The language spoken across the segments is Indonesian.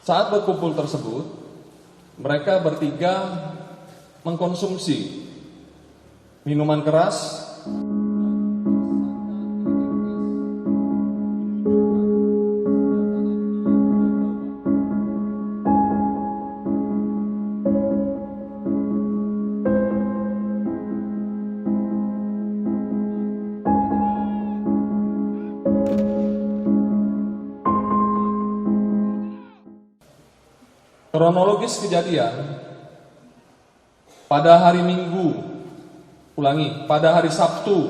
Saat berkumpul tersebut, mereka bertiga mengkonsumsi minuman keras. Kronologis kejadian pada hari Sabtu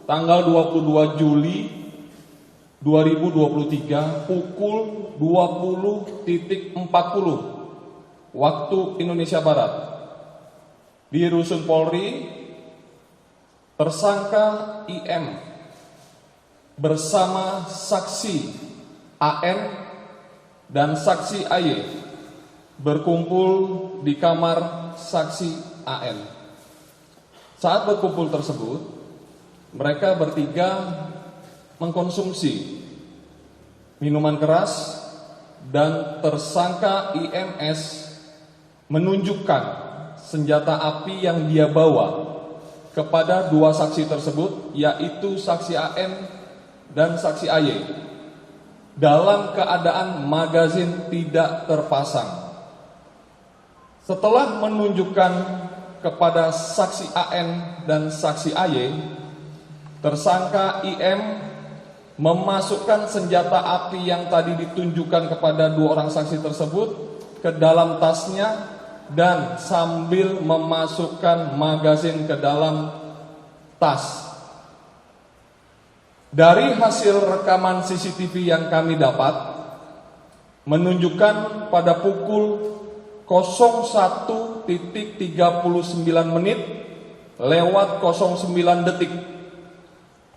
tanggal 22 Juli 2023 pukul 20.40 waktu Indonesia Barat di Rusun Polri, tersangka IM bersama saksi AN dan saksi AY berkumpul di kamar saksi AN. Saat berkumpul tersebut, mereka bertiga mengkonsumsi minuman keras dan tersangka IMS menunjukkan senjata api yang dia bawa kepada dua saksi tersebut, yaitu saksi AN dan saksi AY, dalam keadaan magazin tidak terpasang. Setelah menunjukkan kepada saksi AN dan saksi AY, tersangka IM memasukkan senjata api yang tadi ditunjukkan kepada dua orang saksi tersebut ke dalam tasnya dan sambil memasukkan magazin ke dalam tas. Dari hasil rekaman CCTV yang kami dapat menunjukkan pada pukul 01.39 menit lewat 09 detik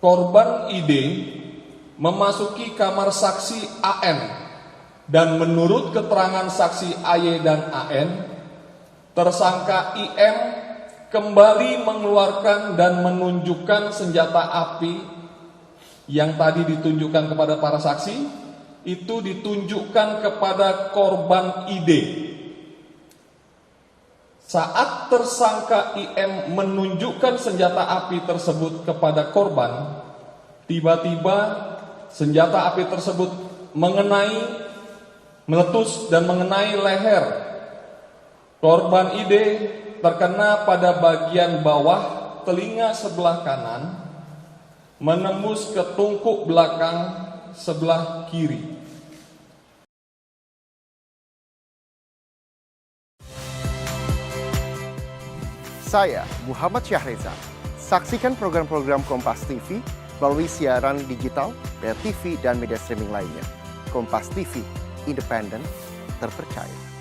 korban ID memasuki kamar saksi AN, dan menurut keterangan saksi AY dan AN, tersangka IM kembali mengeluarkan dan menunjukkan senjata api yang tadi ditunjukkan kepada para saksi, itu ditunjukkan kepada korban ID. Saat tersangka IM menunjukkan senjata api tersebut kepada korban, tiba-tiba senjata api tersebut meletus dan mengenai leher korban ID, terkena pada bagian bawah telinga sebelah kanan, menembus ke tungku belakang sebelah kiri. Saya Muhammad Syahreza. Saksikan program-program Kompas TV melalui siaran digital, pay TV, dan media streaming lainnya. Kompas TV, independen, terpercaya.